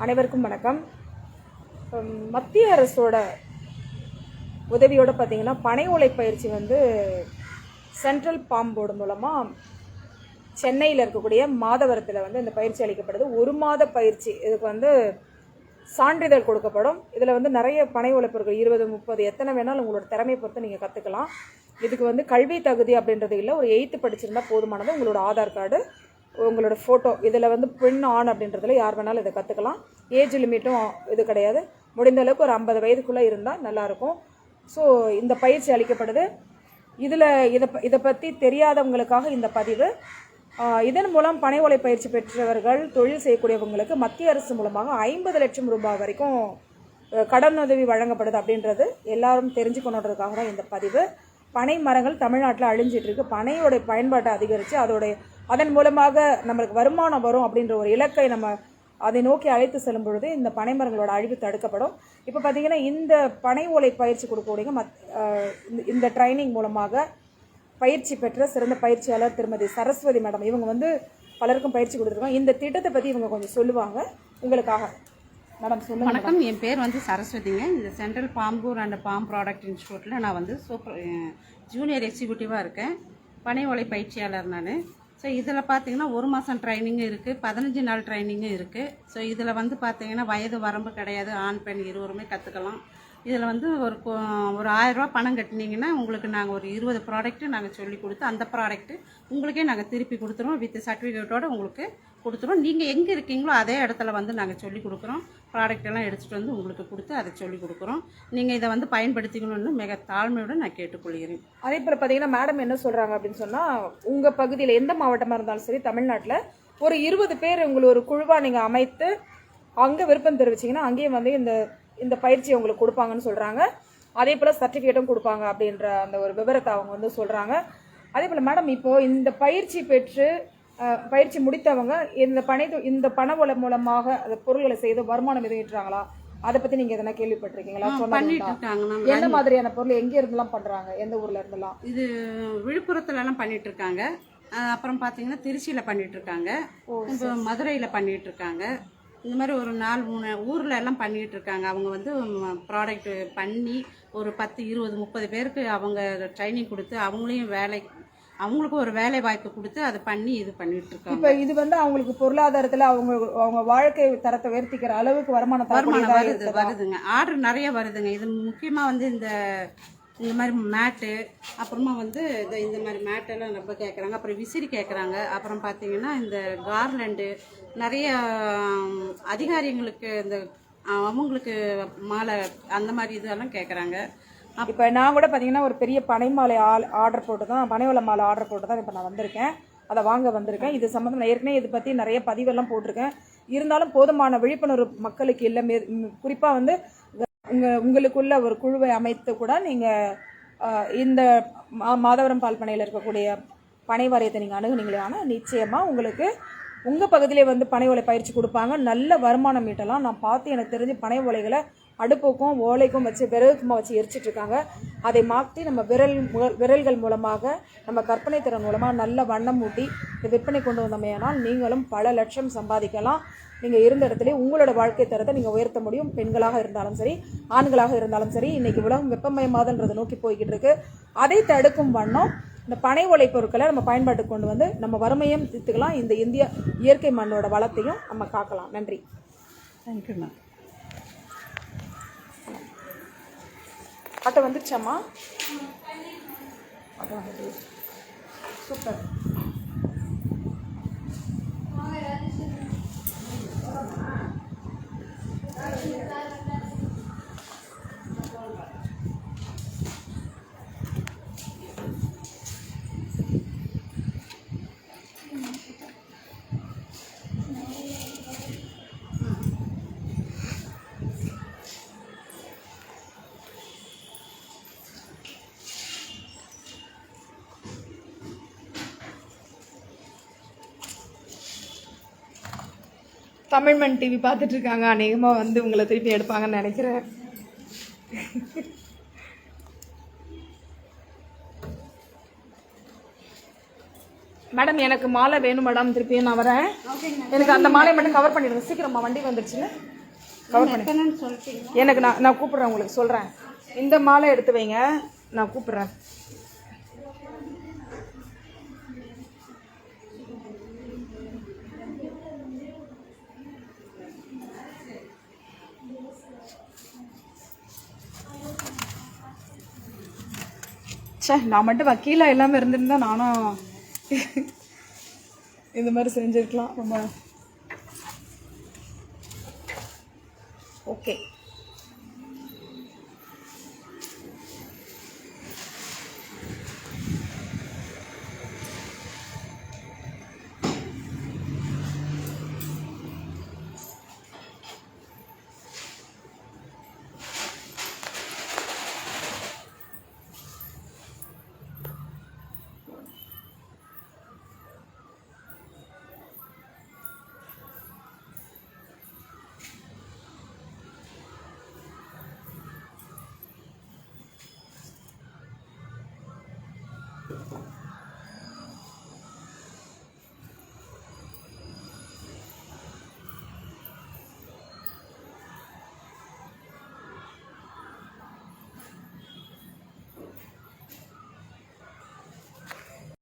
அனைவருக்கும் வணக்கம். மத்திய அரசோட உதவியோட பார்த்தீங்கன்னா பனை ஓலை பயிற்சி வந்து சென்ட்ரல் பாம் போர்டு மூலமாக சென்னையில் இருக்கக்கூடிய மாதவரத்தில் வந்து இந்த பயிற்சி அளிக்கப்படுது. 1 மாத பயிற்சி. இதுக்கு வந்து சான்றிதழ் கொடுக்கப்படும். இதில் வந்து நிறைய பனை ஓலை பொருட்கள் 20, 30 எத்தனை வேணாலும் உங்களோட திறமையை பொறுத்து நீங்கள் கற்றுக்கலாம். இதுக்கு வந்து கல்வி தகுதி அப்படின்றது இல்லை. ஒரு 8th படிச்சிருந்தால் போதுமானது. உங்களோட ஆதார் கார்டு, உங்களோட ஃபோட்டோ, இதில் வந்து பெண் ஆண் அப்படின்றதுல யார் வேணாலும் இதை கற்றுக்கலாம். ஏஜ் லிமிட்டும் இது கிடையாது. முடிந்த அளவுக்கு ஒரு 50 வயதுக்குள்ளே இருந்தால் நல்லாயிருக்கும். ஸோ இந்த பயிற்சி அளிக்கப்படுது. இதை பற்றி தெரியாதவங்களுக்காக இந்த பதிவு. இதன் மூலம் பனை ஓலை பயிற்சி பெற்றவர்கள், தொழில் செய்யக்கூடியவங்களுக்கு மத்திய அரசு மூலமாக 50 லட்சம் ரூபாய் வரைக்கும் கடனுதவி வழங்கப்படுது அப்படின்றது எல்லாரும் தெரிஞ்சுக்கணுன்றதுக்காக தான் இந்த பதிவு. பனை மரங்கள் தமிழ்நாட்டில் அழிஞ்சிட்டு இருக்கு. பனையோட பயன்பாட்டை அதிகரித்து அதன் மூலமாக நம்மளுக்கு வருமானம் வரும் அப்படின்ற ஒரு இலக்கை நம்ம அதை நோக்கி அழைத்து செல்லும் பொழுது இந்த பனை மரங்களோட அழிவு தடுக்கப்படும். இப்போ பார்த்தீங்கன்னா இந்த பனை ஓலை பயிற்சி கொடுக்கக்கூடிய இந்த ட்ரைனிங் மூலமாக பயிற்சி பெற்ற சிறந்த பயிற்சியாளர் திருமதி சரஸ்வதி மேடம், இவங்க வந்து பலருக்கும் பயிற்சி கொடுத்துருக்காங்க. இந்த திட்டத்தை பற்றி இவங்க கொஞ்சம் சொல்லுவாங்க உங்களுக்காக. மேடம் சொல்லுங்க. வணக்கம், என் பேர் வந்து சரஸ்வதிங்க. இந்த சென்ட்ரல் பாம்பூர் அண்ட் பாம் ப்ராடக்ட் இன்ஸ்டியூட்டில் நான் வந்து ஜூனியர் எக்ஸிக்யூட்டிவாக இருக்கேன். பனை ஓலை பயிற்சியாளர் நான். ஸோ இதில் பார்த்தீங்கன்னா 1 மாதம் ட்ரைனிங்கும் இருக்குது, 15 நாள் ட்ரைனிங்கும் இருக்குது. ஸோ இதில் வந்து பார்த்தீங்கன்னா வயது வரம்பு கிடையாது. ஆண் பெண் இருவருமே கற்றுக்கலாம். இதில் வந்து ஒரு 1000 ரூபா பணம் கட்டினீங்கன்னா உங்களுக்கு நாங்கள் ஒரு 20 ப்ராடக்ட்டு நாங்கள் சொல்லி கொடுத்து அந்த ப்ராடக்ட்டு உங்களுக்கே நாங்கள் திருப்பி கொடுத்துருவோம். வித் சர்டிஃபிகேட்டோடு உங்களுக்கு கொடுத்துருவோம். நீங்கள் எங்கே இருக்கீங்களோ அதே இடத்துல வந்து நாங்கள் சொல்லி கொடுக்குறோம். ப்ராடக்ட் எல்லாம் எடுத்துகிட்டு வந்து உங்களுக்கு கொடுத்து அதை சொல்லி கொடுக்குறோம். நீங்கள் இதை வந்து பயன்படுத்திக்கணும்னு மிக தாழ்மையோடு நான் கேட்டுக்கொள்கிறேன். அதே போல் பார்த்தீங்கன்னா மேடம் என்ன சொல்கிறாங்க அப்படின்னு சொன்னால், உங்கள் பகுதியில் எந்த மாவட்டமாக இருந்தாலும் சரி, தமிழ்நாட்டில் ஒரு 20 பேர் உங்களை ஒரு குழுவாக நீங்கள் அமைத்து அங்கே விருப்பம் தெரிவிச்சிங்கன்னா அங்கேயும் வந்து இந்த பயிற்சியை உங்களுக்கு கொடுப்பாங்கன்னு சொல்கிறாங்க. அதே போல் சர்டிஃபிகேட்டும் கொடுப்பாங்க அப்படின்ற அந்த ஒரு விவரத்தை அவங்க வந்து சொல்கிறாங்க. அதே போல் மேடம், இப்போது இந்த பயிற்சி முடித்தவங்க இந்த பண ஓலை மூலமாக அந்த பொருள்களை செய்து வருமானம் எதுவும் ஈட்டுறாங்களா? அதை பற்றி நீங்கள் எதனா கேள்விப்பட்டிருக்கீங்களா? பண்ணிட்டு இருக்காங்க. எந்த மாதிரியான பொருள் எங்கே இருந்தெல்லாம் பண்ணுறாங்க? எந்த ஊரில் இருந்தெல்லாம்? இது விழுப்புரத்துலலாம் பண்ணிட்டு இருக்காங்க. அப்புறம் பார்த்தீங்கன்னா திருச்சியில் பண்ணிட்டு இருக்காங்க. இப்போ மதுரையில் பண்ணிட்டு இருக்காங்க. இந்த மாதிரி ஒரு 4-3 ஊரில் எல்லாம் பண்ணிகிட்டு இருக்காங்க. அவங்க வந்து ப்ராடக்ட் பண்ணி ஒரு 10, 20, 30 பேருக்கு அவங்க ட்ரைனிங் கொடுத்து அவங்களுக்கு ஒரு வேலை வாய்ப்பு கொடுத்து அதை பண்ணி இது பண்ணிட்டு இருக்காங்க. இப்போ இது வந்து அவங்களுக்கு பொருளாதாரத்தில் அவங்க வாழ்க்கை தரத்தை உயர்த்திக்கிற அளவுக்கு வருமானம் வருதுங்க. ஆர்டர் நிறைய வருதுங்க. இது முக்கியமாக வந்து இந்த மாதிரி மேட்டு, அப்புறமா வந்து இந்த மாதிரி மேட்டெல்லாம் ரொம்ப கேட்குறாங்க. அப்புறம் விசிறி கேட்குறாங்க. அப்புறம் பார்த்தீங்கன்னா இந்த கார்லண்டு நிறைய அதிகாரிங்களுக்கு அவங்களுக்கு மாலை அந்த மாதிரி இதெல்லாம் கேட்குறாங்க. இப்போ நான் கூட பார்த்தீங்கன்னா ஒரு பெரிய பனை மாலை ஆர்டர் போட்டு தான், பனை ஓலை மாலை ஆர்டர் போட்டு தான் இப்போ நான் வந்திருக்கேன். அதை வாங்க வந்திருக்கேன். இது சம்மந்தம் ஏற்கனவே இதை பற்றி நிறைய பதிவெல்லாம் போட்டிருக்கேன். இருந்தாலும் போதுமான விழிப்புணர்வு மக்களுக்கு இல்லை. குறிப்பாக வந்து உங்களுக்குள்ள ஒரு குழுவை அமைத்து கூட நீங்கள் இந்த மாதவரம் பால் பண்ணையில் இருக்கக்கூடிய பனை வாரியத்தை நீங்கள் அணுகுனீங்களே. ஆனால் நிச்சயமாக உங்களுக்கு உங்கள் பகுதியிலே வந்து பனை ஓலை பயிற்சி கொடுப்பாங்க. நல்ல வருமானம் ஈட்டலாம். நான் பார்த்து எனக்கு தெரிஞ்சு பனை ஓலைகளை அடுப்புக்கும் ஓலைக்கும் வச்சு விறகுக்குமா வச்சு எரிச்சிட்டு இருக்காங்க. அதை மாற்றி நம்ம விரல்கள் மூலமாக நம்ம கற்பனை திறன் மூலமாக நல்ல வண்ணம் ஊட்டி விற்பனை கொண்டு வந்தோமேனால் நீங்களும் பல லட்சம் சம்பாதிக்கலாம். நீங்கள் இருந்த இடத்துல உங்களோட வாழ்க்கை தரத்தை நீங்கள் உயர்த்த முடியும். பெண்களாக இருந்தாலும் சரி, ஆண்களாக இருந்தாலும் சரி. இன்றைக்கி உலகம் வெப்பமயமாதல்ன்றதை நோக்கி போய்கிட்டு இருக்கு. அதை தடுக்கும் வண்ணம் இந்த பனை ஓலை பொருட்களை நம்ம பயன்பாட்டுக்கு கொண்டு வந்து நம்ம வறுமையும் தீர்த்துக்கலாம். இந்த இந்திய இயற்கை மண்ணோட வளத்தையும் நம்ம காக்கலாம். நன்றி. Thank you ma'am. ஆட்டோ வந்துடுச்சாம்மா? ஆட்டோ வந்துட்டு சூப்பர். தமிழ்மண் டிவி பார்த்துட்டு இருக்காங்க. அநேகமாக வந்து உங்களை திருப்பி எடுப்பாங்கன்னு நினைக்கிறேன். மேடம் எனக்கு மாலை வேணும் மேடம், திருப்பியும் நான் வரேன். எனக்கு அந்த மாலையை மட்டும் கவர் பண்ணிடுங்க சீக்கிரமா, வண்டி வந்துருச்சுன்னு கவர் பண்ணி. சொல்லிட்டீங்க. எனக்கு நான் கூப்பிட்றேன், உங்களுக்கு சொல்கிறேன். இந்த மாலை எடுத்து வைங்க, நான் கூப்பிட்றேன். சே, நான் மட்டும் வக்கீலா எல்லாமே இருந்திருந்தா நானும் இந்த மாதிரி செஞ்சுருக்கலாம். ரொம்ப ஓகே.